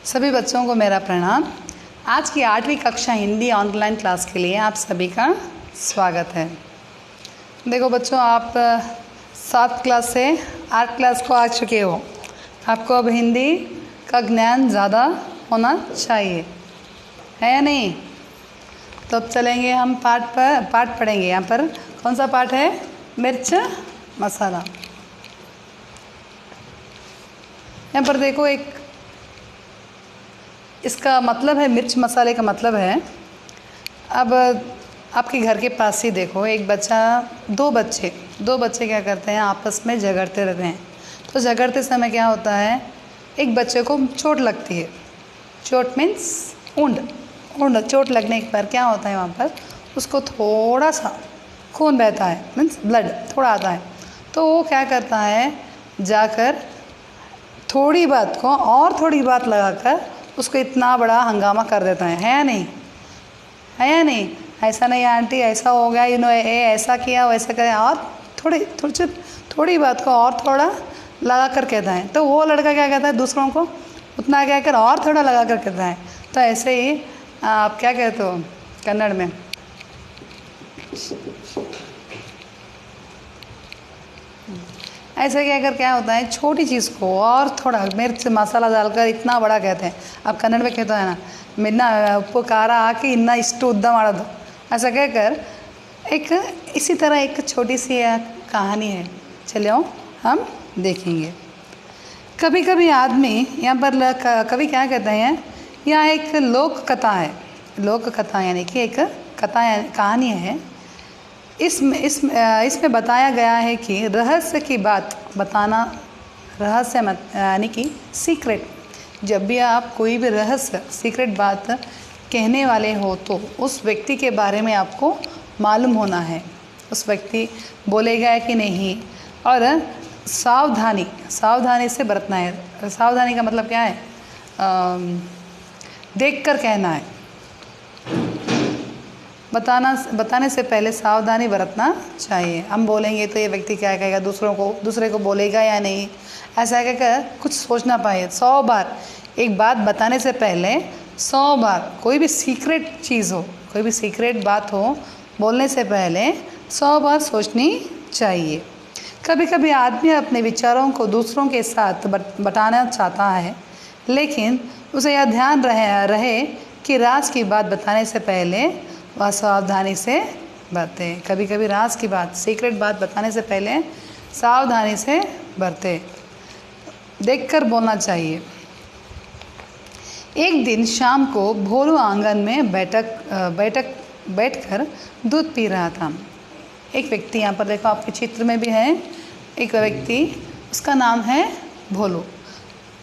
सभी बच्चों को मेरा प्रणाम। आज की 8वीं कक्षा हिंदी ऑनलाइन क्लास के लिए आप सभी का स्वागत है। देखो बच्चों, आप 7 क्लास से 8 क्लास को आ चुके हो। आपको अब हिंदी का ज्ञान ज़्यादा होना चाहिए, है या नहीं? तो अब चलेंगे हम पाठ पढ़ेंगे। यहाँ पर कौन सा पाठ है? मिर्च मसाला। यहाँ पर देखो, एक इसका मतलब है, मिर्च मसाले का मतलब है। अब आपके घर के पास ही देखो, एक बच्चा, दो बच्चे क्या करते हैं, आपस में झगड़ते रहते हैं। तो झगड़ते समय क्या होता है, एक बच्चे को चोट लगती है। चोट मीन्स ऊंड चोट लगने के बाद क्या होता है, वहाँ पर उसको थोड़ा सा खून बहता है, मीन्स ब्लड थोड़ा आता है। तो वो क्या करता है, जाकर थोड़ी बात को और थोड़ी बात लगाकर उसको इतना बड़ा हंगामा कर देता है या नहीं? है या नहीं? ऐसा नहीं आंटी, ऐसा हो गया, ऐसा किया, वैसा किया, और थोड़ी बात को और थोड़ा लगा कर कहता है। तो वो लड़का क्या कहता है, दूसरों को उतना क्या कर और थोड़ा लगा कर कहता है। तो ऐसे ही आप क्या कहते हो कन्नड़ में? ऐसे क्या कर क्या होता है, छोटी चीज़ को और थोड़ा मिर्च मसाला डालकर इतना बड़ा कहते हैं। अब कन्नड़ में कहते हैं ना, मिन्ना उप्पु कार आके इन्ना इष्ट उद्दा माड़ा। ऐसा कहकर एक इसी तरह एक छोटी सी कहानी है, चलो हम देखेंगे। कभी कभी आदमी, यहाँ पर कभी क्या कहते हैं, यहाँ एक लोक कथा यानी कि एक कहानी है। इसमें बताया गया है कि रहस्य की बात बताना, रहस्य मत यानी कि सीक्रेट। जब भी आप कोई भी रहस्य सीक्रेट बात कहने वाले हो तो उस व्यक्ति के बारे में आपको मालूम होना है, उस व्यक्ति बोलेगा कि नहीं, और सावधानी से बरतना है। सावधानी का मतलब क्या है? देख कर कहना है। बताने से पहले सावधानी बरतना चाहिए। हम बोलेंगे तो ये व्यक्ति क्या कहेगा, दूसरे को बोलेगा या नहीं, ऐसा कहकर कुछ सोचना पाए। 100 बार एक बात बताने से पहले 100 बार, कोई भी सीक्रेट चीज़ हो, कोई भी सीक्रेट बात हो, बोलने से पहले 100 बार सोचनी चाहिए। कभी कभी आदमी अपने विचारों को दूसरों के साथ बताना चाहता है, लेकिन उसे यह ध्यान रहे कि राज की बात बताने से पहले वह सावधानी से बरते। कभी कभी राज की बात, सीक्रेट बात बताने से पहले सावधानी से बरते, देखकर बोलना चाहिए। एक दिन शाम को भोलू आंगन में बैठकर दूध पी रहा था। एक व्यक्ति, यहाँ पर देखो आपके चित्र में भी है एक व्यक्ति, उसका नाम है भोलू।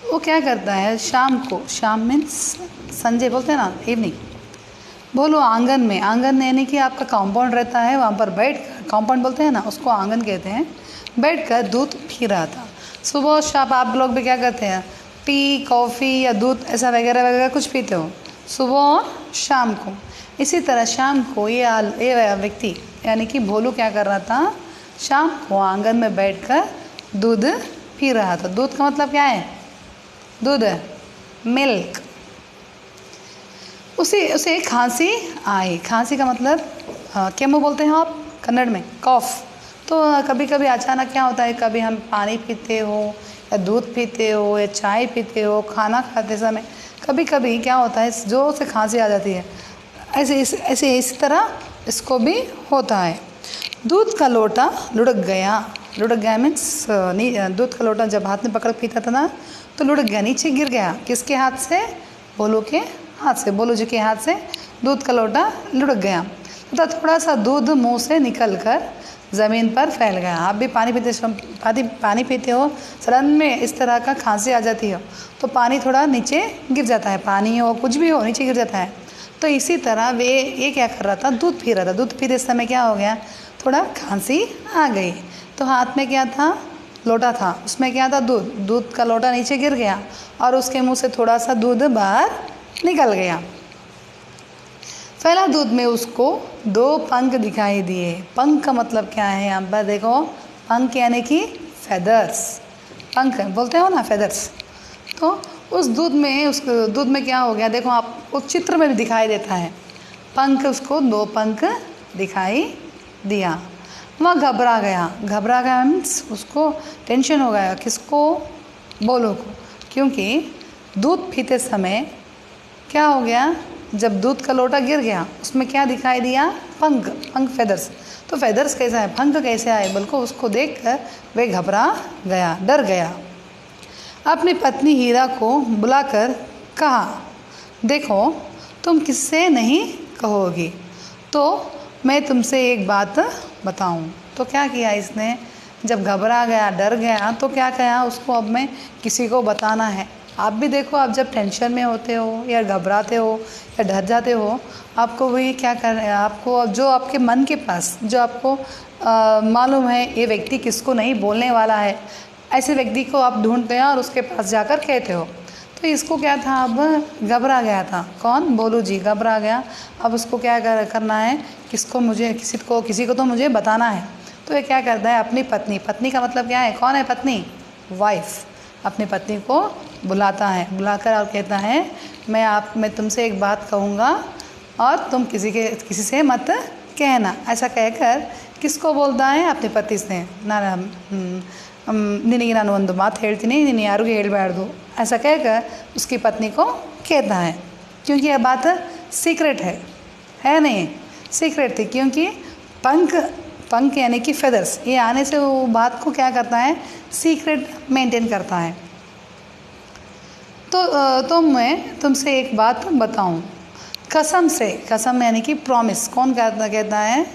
वो क्या करता है, शाम मीन्स संजय बोलते हैं ना, इवनिंग। भोलू आंगन यानी कि आपका कंपाउंड रहता है, वहाँ पर बैठकर, कंपाउंड बोलते हैं ना, उसको आंगन कहते हैं, बैठकर दूध पी रहा था। सुबह शाम आप लोग भी क्या करते हैं, टी कॉफ़ी या दूध ऐसा वगैरह कुछ पीते हो, सुबह और शाम को। इसी तरह शाम को ये व्यक्ति यानी कि भोलू क्या कर रहा था, शाम को आंगन में बैठकर दूध पी रहा था। दूध का मतलब क्या है? दूध, मिल्क। उसे खांसी आई। खांसी का मतलब क्या मुँह बोलते हैं आप कन्नड़ में, कॉफ। तो कभी कभी अचानक क्या होता है, कभी हम पानी पीते हो या दूध पीते हो या चाय पीते हो, खाना खाते समय कभी कभी क्या होता है, जोर से खांसी आ जाती है। ऐसे इसी तरह इसको भी होता है। दूध का लोटा लुढ़क गया मीन्स दूध का लोटा जब हाथ में पकड़ पीता था ना, तो लुढ़क गया, नीचे गिर गया। किसके हाथ से? भोलू के हाथ से। भोलू जी के हाथ से दूध का लोटा लुढ़क गया तथा थोड़ा सा दूध मुंह से निकलकर ज़मीन पर फैल गया। आप भी पानी पीते हो, सडन में इस तरह का खांसी आ जाती है तो पानी थोड़ा नीचे गिर जाता है, पानी हो कुछ भी हो नीचे गिर जाता है। तो इसी तरह ये क्या कर रहा था, दूध पी रहा था। दूध पीते समय क्या हो गया, थोड़ा खांसी आ गई। तो हाथ में क्या था, लोटा था, उसमें क्या था, दूध का लोटा नीचे गिर गया और उसके मुंह से थोड़ा सा दूध बाहर निकल गया। फैला दूध में उसको 2 पंख दिखाई दिए। पंख का मतलब क्या है, यहाँ पर देखो, पंख यानी कि फेदर्स, पंख बोलते हो ना, फेदर्स। तो उस दूध में क्या हो गया, देखो आपको चित्र में भी दिखाई देता है, पंख, उसको 2 पंख दिखाई दिया। वह घबरा गया मीन्स उसको टेंशन हो गया, किसको, बोलो को, क्योंकि दूध पीते समय क्या हो गया, जब दूध का लोटा गिर गया उसमें क्या दिखाई दिया, पंख फेदर्स। तो फेदर्स कैसा है, पंख कैसे आए, बल्कि उसको देखकर वे घबरा गया, डर गया। अपनी पत्नी हीरा को बुलाकर कहा, देखो तुम किससे नहीं कहोगी तो मैं तुमसे एक बात बताऊं। तो क्या किया इसने, जब घबरा गया, डर गया, तो क्या कहा उसको, अब मैं किसी को बताना है। आप भी देखो, आप जब टेंशन में होते हो या घबराते हो या डर जाते हो, आपको वही क्या कर रहे हैं, आपको जो आपके मन के पास जो आपको मालूम है ये व्यक्ति किसको नहीं बोलने वाला है, ऐसे व्यक्ति को आप ढूंढते हैं और उसके पास जाकर कहते हो। तो इसको क्या था, अब घबरा गया था, कौन, बोलू जी घबरा गया। अब उसको क्या करना है, किसी को तो मुझे बताना है। तो ये क्या करता है, अपनी पत्नी का मतलब क्या है, कौन है पत्नी, वाइफ, अपनी पत्नी को बुलाता है, बुलाकर और कहता है मैं तुमसे एक बात कहूँगा और तुम किसी से मत कहना। ऐसा कहकर किसको बोलता है, अपनी पति से, ನಿನಗೆ ನಾನು ಒಂದು ಮಾತು ಹೇಳ್ತೀನಿ, ನೀನು ಯಾರಿಗೂ ಹೇಳಬಾರ್ದು, ऐसा कहकर उसकी पत्नी को कहता है। क्योंकि यह बात सीक्रेट है नहीं, सीक्रेट थी, क्योंकि पंख यानी कि फेदर्स, ये आने से वो बात को क्या करता है, सीक्रेट मेंटेन करता है। तो मैं तुमसे एक बात बताऊं, कसम यानी कि प्रॉमिस, कौन कहता है,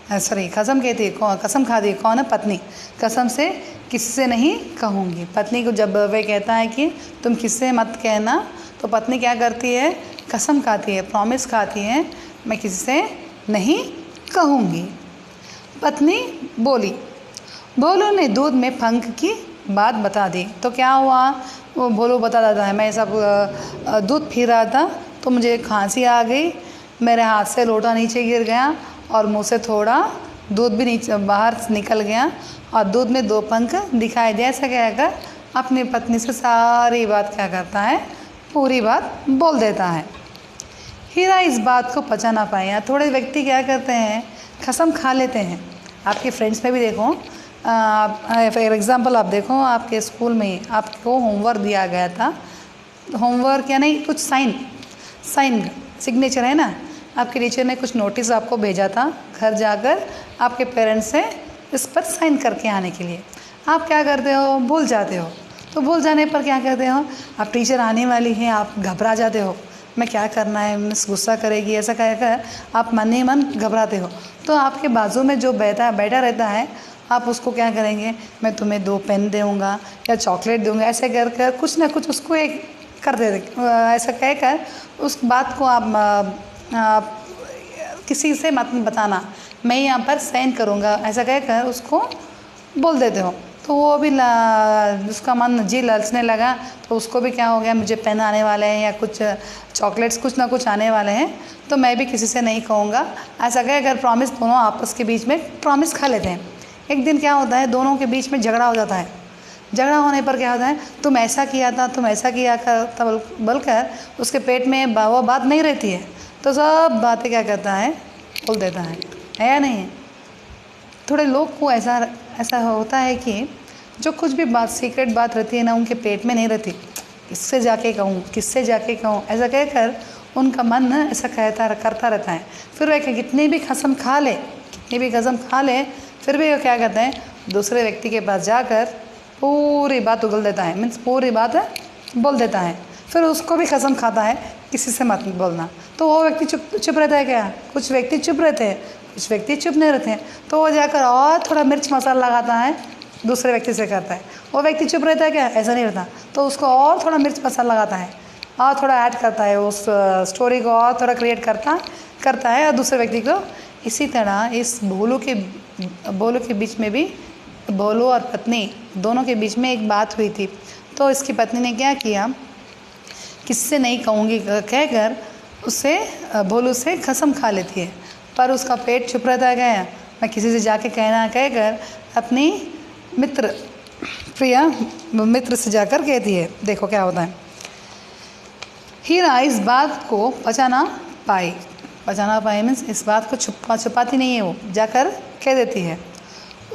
कसम कहती है, कसम खाती है, कौन है, पत्नी, कसम से किससे नहीं कहूँगी। पत्नी को जब वे कहता है कि तुम किससे मत कहना, तो पत्नी क्या करती है, कसम खाती है, प्रॉमिस खाती है, मैं किसी से नहीं कहूँगी। पत्नी बोलू ने दूध में पंख की बात बता दी। तो क्या हुआ, वो बोलू बता देता है, मैं सब दूध पी रहा था तो मुझे खांसी आ गई, मेरे हाथ से लोटा नीचे गिर गया और मुँह से थोड़ा दूध भी नीचे बाहर निकल गया और दूध में 2 पंख दिखाई दिया। ऐसा कहकर अपनी पत्नी से सारी बात क्या करता है, पूरी बात बोल देता है। हीरा इस बात को पचा ना पाया। थोड़े व्यक्ति क्या करते हैं, कसम खा लेते हैं। आपके फ्रेंड्स में भी देखो, फॉर एग्ज़ाम्पल आप देखो, आपके स्कूल में आपको होमवर्क दिया गया था, होमवर्क या नहीं, कुछ साइन सिग्नेचर है ना, आपके टीचर ने कुछ नोटिस आपको भेजा था घर जाकर आपके पेरेंट्स से इस पर साइन करके आने के लिए। आप क्या करते हो, भूल जाते हो। तो भूल जाने पर क्या करते हो, आप टीचर आने वाली हैं, आप घबरा जाते हो, मैं क्या करना है, मिस गुस्सा करेगी, ऐसा कहकर आप मन ही मन घबराते हो। तो आपके बाजू में जो बैठा रहता है, आप उसको क्या करेंगे, मैं तुम्हें 2 पेन दूँगा या चॉकलेट दूँगा, ऐसे कर कुछ ना कुछ उसको एक कर देते। ऐसा कहकर उस बात को आप किसी से मत बताना, मैं यहाँ पर साइन करूँगा, ऐसा कहकर उसको बोल देते हो। तो वो भी उसका मन जी ललचने लगा, तो उसको भी क्या हो गया, मुझे पेन आने वाले हैं या कुछ चॉकलेट्स कुछ ना कुछ आने वाले हैं, तो मैं भी किसी से नहीं कहूँगा, ऐसा कहकर प्रॉमिस दोनों आपस के बीच में प्रॉमिस खा लेते हैं। एक दिन क्या होता है, दोनों के बीच में झगड़ा हो जाता है। झगड़ा होने पर क्या होता है, तुम ऐसा किया था बोलकर उसके पेट में वो बात नहीं रहती है, तो सब बातें क्या करता है, बोल देता है या नहीं। थोड़े लोग को ऐसा होता है कि जो कुछ भी बात सीक्रेट बात रहती है ना, उनके पेट में नहीं रहती, किससे जाके कहूँ, ऐसा कहकर उनका मन ऐसा करता रहता है। फिर वह कितनी भी कसम खा ले फिर भी वो क्या करते हैं, दूसरे व्यक्ति के पास जाकर पूरी बात उगल देता है, मीन्स पूरी बात बोल देता है। फिर उसको भी कसम खाता है किसी से मत बोलना। तो वो व्यक्ति चुप रहता है क्या, कुछ व्यक्ति चुप रहते हैं, कुछ व्यक्ति चुप नहीं रहते हैं। तो वो जाकर और थोड़ा मिर्च मसाला लगाता है, दूसरे व्यक्ति से करता है। वो व्यक्ति चुप रहता है क्या, ऐसा नहीं रहता, तो उसको और थोड़ा मिर्च मसाला लगाता है और थोड़ा ऐड करता है, उस स्टोरी को और थोड़ा क्रिएट करता है और दूसरे व्यक्ति को। इसी तरह इस भोलू के बीच में भी, भोलू और पत्नी दोनों के बीच में एक बात हुई थी। तो इसकी पत्नी ने क्या किया, किससे नहीं कहूँगी कहकर उससे भोलू से कसम खा लेती है, पर उसका पेट चुप रहता है, मैं किसी से जाके कहना कहकर अपनी प्रिय मित्र से जाकर कहती है। देखो क्या होता है, हीरा इस बात को पचा ना पाई। पचा पाई मीन्स इस बात को छुपाती नहीं है, वो जाकर कह देती है।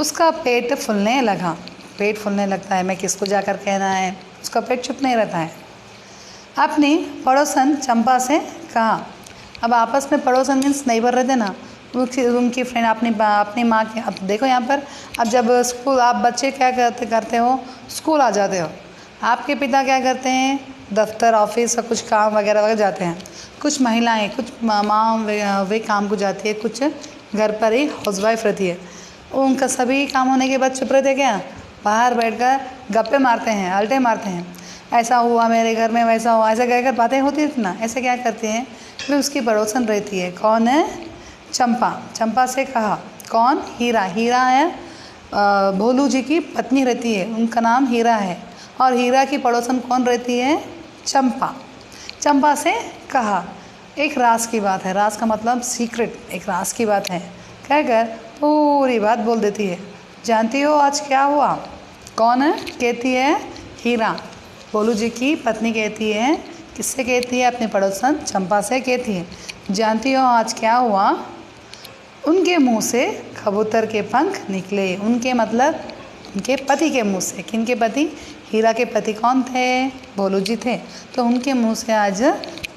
उसका पेट फूलने लगा। पेट फूलने लगता है, मैं किसको जाकर कहना है, उसका पेट चुप नहीं रहता है। अपनी पड़ोसन चंपा से कहा। अब आपस में पड़ोसन मीन्स नेबर रहते ना, उनकी फ्रेंड अपनी माँ के। अब देखो यहाँ पर, अब जब स्कूल आप बच्चे क्या करते हो, स्कूल आ जाते हो, आपके पिता क्या करते हैं, दफ्तर ऑफिस और कुछ काम वगैरह जाते हैं। कुछ महिलाएं, कुछ माँ वे काम को जाती है, कुछ घर पर ही हाउसवाइफ रहती है। उनका सभी काम होने के बाद चुप रहते क्या, बाहर बैठकर गप्पे मारते हैं, अल्टे मारते हैं। ऐसा हुआ मेरे घर में, वैसा हुआ, ऐसा कहकर बातें होती थी ना। ऐसे क्या करते हैं, फिर उसकी पड़ोसन रहती है, कौन है, चंपा। चंपा से कहा, कौन, हीरा। हीरा है भोलू जी की पत्नी रहती है, उनका नाम हीरा है। और हीरा की पड़ोसन कौन रहती है, चंपा। चंपा से कहा, एक राज की बात है। राज का मतलब सीक्रेट, एक राज की बात है कहकर पूरी बात बोल देती है। जानती हो आज क्या हुआ, कौन है, कहती है हीरा, भोलू जी की पत्नी कहती है। किससे कहती है, अपनी पड़ोसन चंपा से कहती है, जानती हो आज क्या हुआ, उनके मुंह से कबूतर के पंख निकले। उनके मतलब उनके पति के मुंह से। किनके पति, हीरा के पति कौन थे, भोलू जी थे। तो उनके मुंह से आज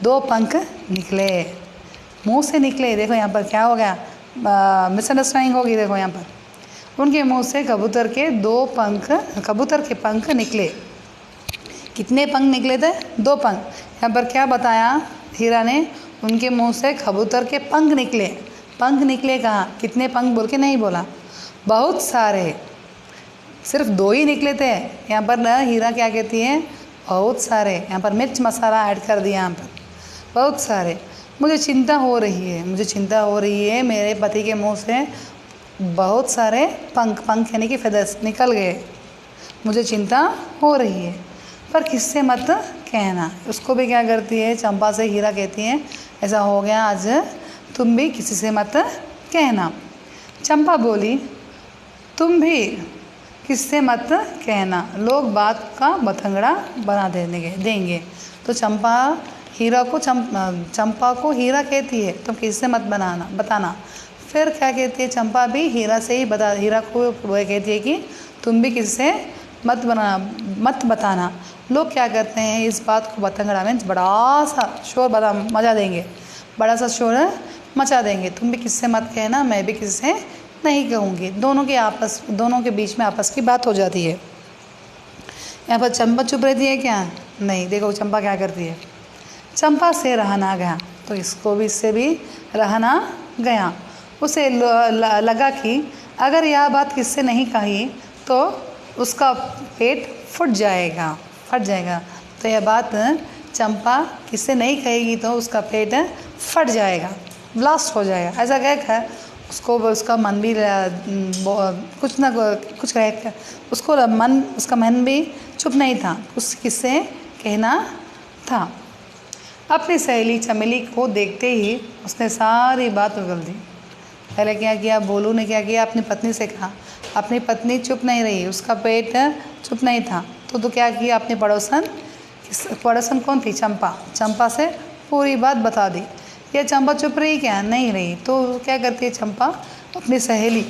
2 पंख निकले, मुंह से निकले। देखो यहाँ पर क्या हो गया, मिसअंडरस्टैंडिंग होगी। देखो यहाँ पर उनके मुंह से कबूतर के 2 पंख, कबूतर के पंख निकले। कितने पंख निकले थे, 2 पंख। यहाँ पर क्या बताया हीरा ने, उनके मुंह से कबूतर के पंख निकले। पंख निकले कहाँ, कितने पंख बोल के नहीं बोला, बहुत सारे, सिर्फ 2 ही निकले थे। यहाँ पर ना हीरा क्या कहती है, बहुत सारे। यहाँ पर मिर्च मसाला ऐड कर दिया, यहाँ पर बहुत सारे। मुझे चिंता हो रही है, मुझे चिंता हो रही है, मेरे पति के मुंह से बहुत सारे पंख, पंख यानी कि फेदर्स निकल गए, मुझे चिंता हो रही है, पर किससे मत कहना। उसको भी क्या करती है, चंपा से हीरा कहती है, ऐसा हो गया आज, तुम भी किसी से मत कहना। चंपा बोली, तुम भी किससे मत कहना, लोग बात का बतंगड़ा बना देंगे। तो चंपा हीरा को चंपा को हीरा कहती है, तुम किससे मत बताना। फिर क्या कहती है, चंपा भी हीरा से ही हीरा को कहती है कि तुम भी किससे मत बताना। लोग क्या करते हैं, इस बात को बतंगड़ा मीन्स बड़ा सा शोर मचा देंगे, बड़ा सा शोर मचा देंगे। तुम भी किससे मत कहना, मैं भी किससे नहीं कहूँगी। दोनों के बीच में आपस की बात हो जाती है। यहाँ पर चंपा चुप रहती है क्या, नहीं। देखो चंपा क्या करती है, चंपा से रहा ना गया, तो इससे भी रहा ना गया। उसे लगा कि अगर यह बात किससे नहीं कही तो उसका पेट फट जाएगा। तो यह बात चंपा किससे नहीं कहेगी तो उसका पेट फट जाएगा, ब्लास्ट हो जाएगा। ऐसा कहकर उसको उसका मन भी कुछ ना कुछ कह, उसका मन भी चुप नहीं था, उस किससे कहना था। अपनी सहेली चमेली को देखते ही उसने सारी बात उगल दी। पहले क्या किया, भोलू ने क्या किया, अपनी पत्नी से कहा। अपनी पत्नी चुप नहीं रही, उसका पेट चुप नहीं था, तो क्या किया, अपनी पड़ोसन कौन थी, चंपा से पूरी बात बता दी। यह चंपा चुप रही क्या, नहीं रही। तो क्या करती है चंपा, अपनी सहेली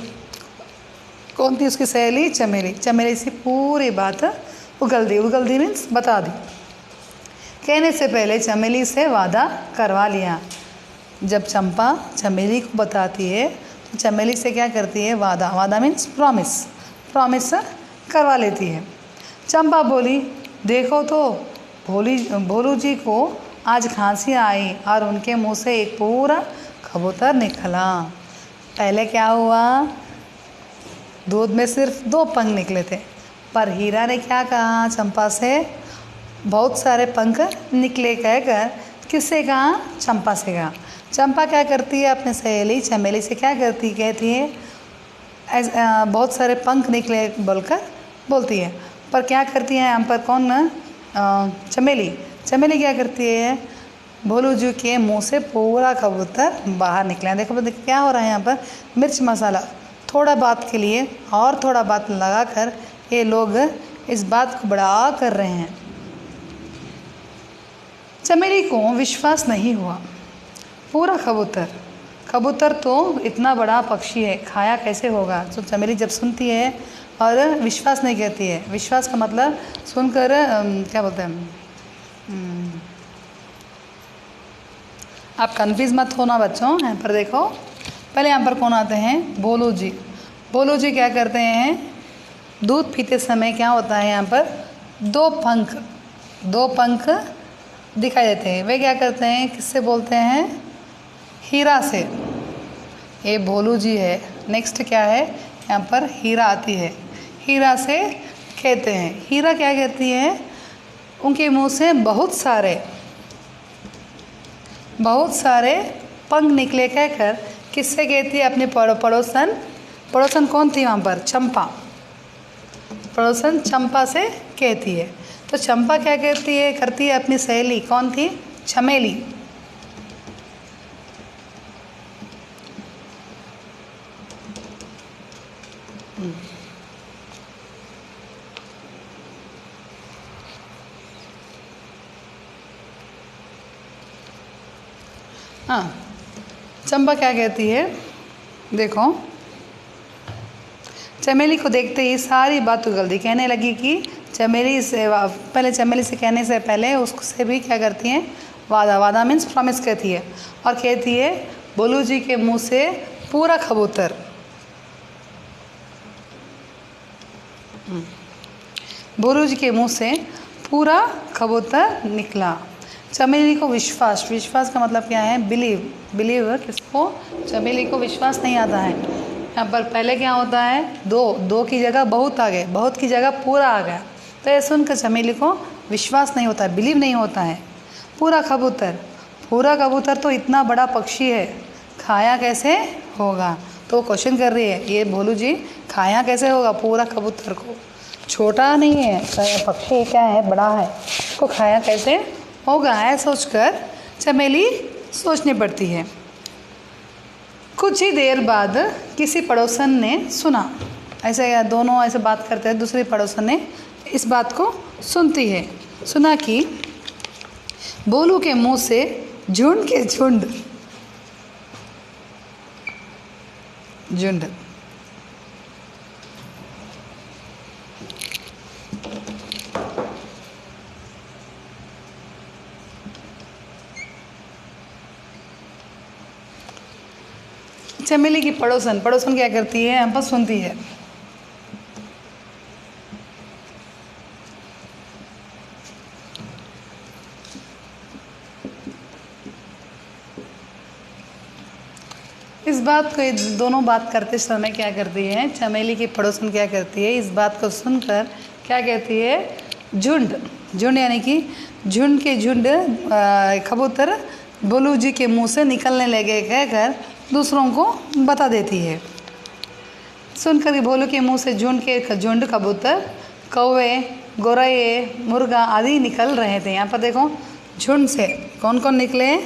कौन थी, उसकी सहेली चमेली से पूरी बात उगल दी मीन्स बता दी। कहने से पहले चमेली से वादा करवा लिया। जब चंपा चमेली को बताती है तो चमेली से क्या करती है, वादा मीन्स प्रॉमिस करवा लेती है। चंपा बोली, देखो तो भोलू जी को आज खांसी आई और उनके मुंह से एक पूरा कबूतर निकला। पहले क्या हुआ, दूध में सिर्फ 2 पंख निकले थे, पर हीरा ने क्या कहा चंपा से, बहुत सारे पंख निकले कहकर किससे कहा, चंपा से कहा। चंपा क्या करती है, अपने सहेली चमेली से क्या कहती है, बहुत सारे पंख निकले बोलकर बोलती है। पर क्या करती है यहाँ पर कौन, चमेली क्या करती है, भोलू जी के मुंह से पूरा कबूतर बाहर निकला। देखो क्या हो रहा है यहाँ पर, मिर्च मसाला थोड़ा बात के लिए और थोड़ा बात लगाकर ये लोग इस बात को बड़ा कर रहे हैं। चमेली को विश्वास नहीं हुआ। पूरा कबूतर, कबूतर तो इतना बड़ा पक्षी है, खाया कैसे होगा। तो चमेली जब सुनती है और विश्वास नहीं करती है। विश्वास का मतलब सुनकर क्या बोलते हैं, आप कन्फ्यूज मत होना बच्चों। यहाँ पर देखो, पहले यहाँ पर कौन आते हैं, भोलू जी। भोलू जी क्या करते हैं, दूध पीते समय क्या होता है, यहाँ पर दो पंख दिखाई देते हैं। वे क्या करते हैं, किससे बोलते हैं, हीरा से। ये भोलू जी है। नेक्स्ट क्या है, यहाँ पर हीरा आती है। हीरा से कहते हैं, हीरा क्या कहती है, उनके मुंह से बहुत सारे पंख निकले कहकर किससे कहती है, अपने पड़ोसन कौन थी वहाँ पर, चंपा। पड़ोसन चंपा से कहती है। तो चंपा क्या करती है अपनी सहेली, कौन थी, चमेली। हाँ, चंपा क्या कहती है, देखो, चमेली को देखते ही सारी बात उगल दी। कहने लगी कि चमेली से कहने से पहले उससे भी क्या करती हैं, वादा मीन्स प्रॉमिस कहती है। और कहती है, भोलू जी के मुंह से पूरा कबूतर, भोलू जी के मुंह से पूरा कबूतर निकला। चमेली को विश्वास का मतलब क्या है, बिलीव किसको, चमेली को विश्वास नहीं आता है। यहाँ पर पहले क्या होता है, दो की जगह बहुत आ गए, बहुत की जगह पूरा आ गया। तो ये सुनकर चमेली को विश्वास नहीं होता, बिलीव नहीं होता है। पूरा कबूतर तो इतना बड़ा पक्षी है, खाया कैसे होगा। तो क्वेश्चन कर रही है, ये भोलू जी खाया कैसे होगा पूरा कबूतर को, छोटा नहीं है पक्षी, क्या है, बड़ा है, इसको खाया कैसे होगा। है सोचकर चमेली सोचने पड़ती है। कुछ ही देर बाद किसी पड़ोसन ने सुना, ऐसे दोनों ऐसे बात करते हैं, दूसरी पड़ोसन ने इस बात को सुना कि भोलू के मुंह से झुंड के झुंड चमेली की पड़ोसन क्या करती है, यहाँ पर सुनती है। इस बात को, दोनों बात करते समय क्या करती है, चमेली की पड़ोसन क्या करती है, इस बात को सुनकर क्या कहती है, झुंड यानी कि झुंड के झुंड कबूतर भोलू जी के मुंह से निकलने लगे कहकर दूसरों को बता देती है। सुनकर कि भोलू के मुंह से झुंड कबूतर, कौवे, गोरैये, मुर्गा आदि निकल रहे थे। यहाँ पर देखो, झुंड से कौन कौन निकले,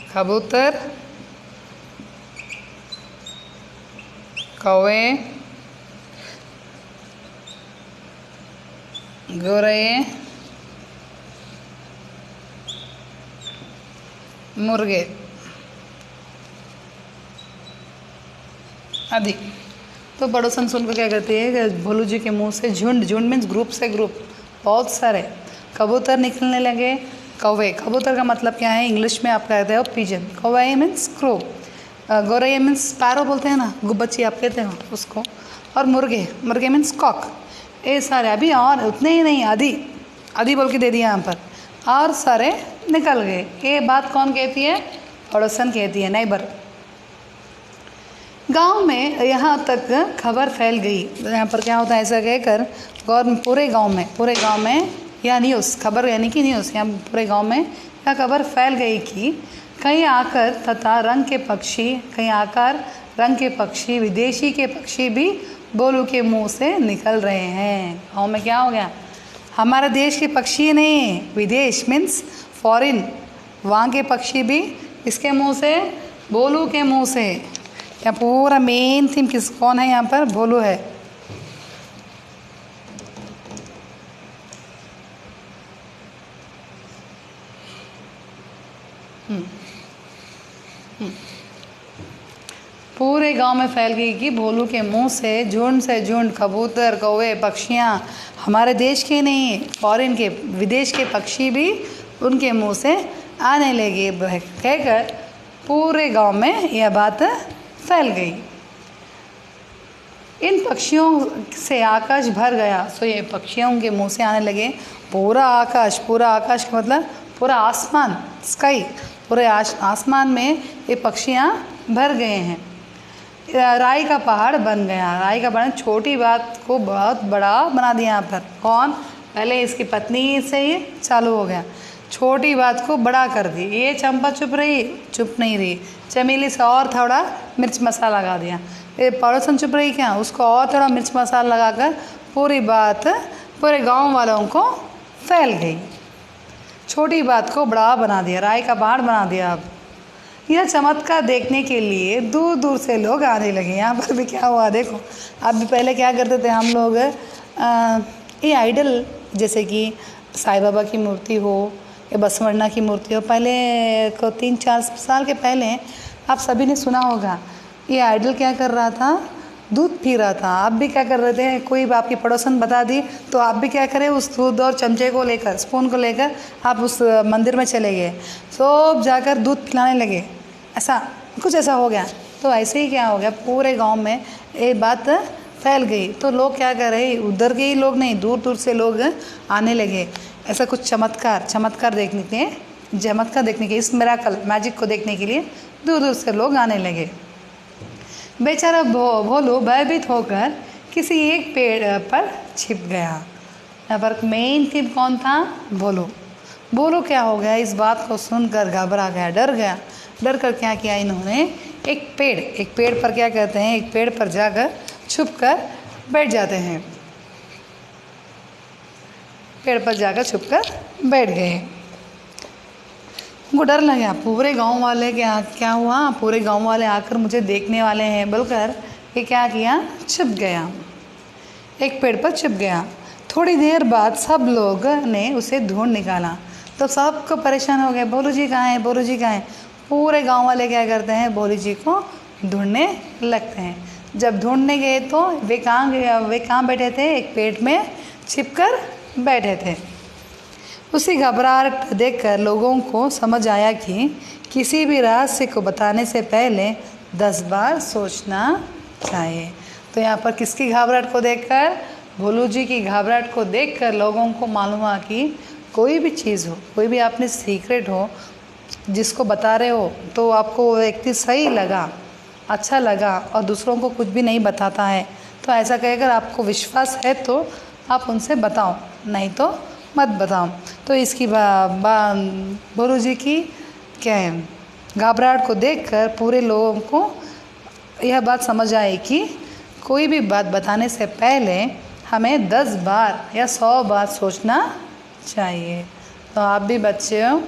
कबूतर, कौवे, गोरैये, मुर्गे आदि। तो पड़ोसन सुनकर क्या करती है कि भोलू जी के मुंह से झुंड मीन्स ग्रुप से ग्रुप, बहुत सारे कबूतर निकलने लगे। कबूतर का मतलब क्या है, इंग्लिश में आप कहते हो पिजन। कौवे मीन्स क्रो, गोरैया मीन्स स्पैरो बोलते हैं ना, गुब्बच्ची आप कहते हो उसको। और मुर्गे मीन्स कॉक। ये सारे अभी, और उतने ही नहीं, आदि बोल के दे दिया यहाँ पर, और सारे निकल गए। ये बात कौन कहती है, पड़ोसन कहती है, नेबर। गांव में यहाँ तक खबर फैल गई। यहाँ पर क्या होता है, ऐसा कहकर पूरे गांव में यह न्यूज़, खबर यानी कि न्यूज़, यहाँ पूरे गांव में यह खबर फैल गई कि कई आकार रंग के पक्षी, विदेशी के पक्षी भी भोलू के मुंह से निकल रहे हैं। गाँव में क्या हो गया, हमारे देश के पक्षी नहीं, विदेश मीन्स फॉरेन, वहाँ के पक्षी भी इसके मुंह से, भोलू के मुंह से। यहाँ पूरा मेन थीम कौन है, यहाँ पर भोलू है। पूरे गांव में फैल गई कि भोलू के मुंह से झुंड कबूतर कौवे पक्षियां, हमारे देश के नहीं फॉरेन के विदेश के पक्षी भी उनके मुंह से आने लगे कहकर पूरे गांव में यह बात फैल गई। इन पक्षियों से आकाश भर गया। सो ये पक्षियों के मुंह से आने लगे पूरा आकाश का मतलब पूरा आसमान, स्काई, पूरे आसमान में ये पक्षियाँ भर गए हैं। राई का पहाड़ बन गया। राई का पहाड़ छोटी बात को बहुत बड़ा बना दिया यहाँ पर। कौन? पहले इसकी पत्नी से ही चालू हो गया, छोटी बात को बड़ा कर दी। ये चंपा चुप नहीं रही, चमेली से और थोड़ा मिर्च मसाला लगा दिया। ये पड़ोसन चुप रही क्या, उसको और थोड़ा मिर्च मसाला लगाकर पूरी बात पूरे गांव वालों को फैल गई। छोटी बात को बड़ा बना दिया, राई का पहाड़ बना दिया। अब यह चमत्कार देखने के लिए दूर दूर से लोग आने लगे। यहाँ पर भी क्या हुआ देखो, अब भी पहले क्या करते थे हम लोग, ये आइडल जैसे कि साईं बाबा की मूर्ति हो या बसवण्णा की मूर्ति हो, पहले को 3-4 साल के पहले आप सभी ने सुना होगा, ये आइडल क्या कर रहा था, दूध पी रहा था। आप भी क्या कर रहे थे, कोई आपकी पड़ोसन बता दी तो आप भी क्या करें, उस दूध और चमचे को लेकर, स्पून को लेकर आप उस मंदिर में चले गए, सब जाकर दूध पिलाने लगे। ऐसा हो गया। तो ऐसे ही क्या हो गया, पूरे गांव में ये बात फैल गई। तो लोग क्या कर रहे, उधर के ही लोग नहीं, दूर दूर से लोग आने लगे। ऐसा कुछ चमत्कार देखने के इस मिराकल मैजिक को देखने के लिए दूर दूर से लोग आने लगे। बेचारा भोलू भयभीत होकर किसी एक पेड़ पर छिप गया। यहाँ पर मेन थीम कौन था, भोलू क्या हो गया, इस बात को सुनकर घबरा गया, डर कर क्या किया इन्होंने, एक पेड़ पर क्या कहते हैं, एक पेड़ पर जाकर छुप कर बैठ जाते हैं। पेड़ पर जाकर छुप कर बैठ गए। उनको डर लगा, पूरे गांव वाले क्या हुआ, पूरे गांव वाले आकर मुझे देखने वाले हैं बोलकर ये क्या किया, छुप गया, एक पेड़ पर छुप गया। थोड़ी देर बाद सब लोग ने उसे ढूंढ निकाला तो सबको परेशान हो गए, भोलू जी कहाँ हैं। पूरे गांव वाले क्या करते हैं, भोलू जी को ढूंढने लगते हैं। जब ढूंढने गए तो वे कहाँ बैठे थे, एक पेड़ में छिपकर बैठे थे। उसी घबराहट देखकर लोगों को समझ आया कि किसी भी रहस्य को बताने से पहले 10 बार सोचना चाहिए। तो यहाँ पर किसकी घबराहट को देखकर, भोलू जी की घबराहट को देखकर लोगों को मालूम हुआ कि कोई भी चीज़ हो, कोई भी आपने सीक्रेट हो, जिसको बता रहे हो तो आपको वो व्यक्ति सही लगा, अच्छा लगा और दूसरों को कुछ भी नहीं बताता है, तो ऐसा कहकर आपको विश्वास है तो आप उनसे बताओ, नहीं तो मत बताओ। तो इसकी भोलू जी की क्या है, घबराहट को देखकर पूरे लोगों को यह बात समझ आई कि कोई भी बात बताने से पहले हमें 10 बार या 100 बार सोचना चाहिए। तो आप भी बच्चे हो,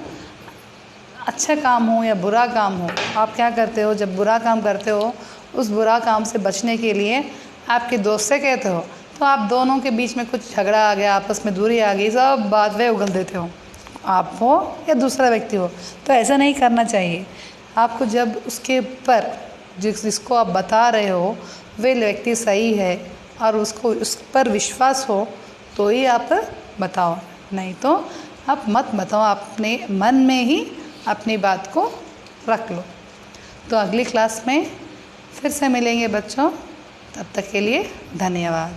अच्छा काम हो या बुरा काम हो, आप क्या करते हो, जब बुरा काम करते हो उस बुरा काम से बचने के लिए आपके दोस्त से कहते हो, तो आप दोनों के बीच में कुछ झगड़ा आ गया, आपस में दूरी आ गई, सब बात वे उगल देते हो, आप हो या दूसरा व्यक्ति हो। तो ऐसा नहीं करना चाहिए। आपको जब उसके पर जिसको आप बता रहे हो वे व्यक्ति सही है और उसको उस पर विश्वास हो तो ही आप बताओ, नहीं तो आप मत बताओ, अपने मन में ही अपनी बात को रख लो। तो अगली क्लास में फिर से मिलेंगे बच्चों, तब तक के लिए धन्यवाद।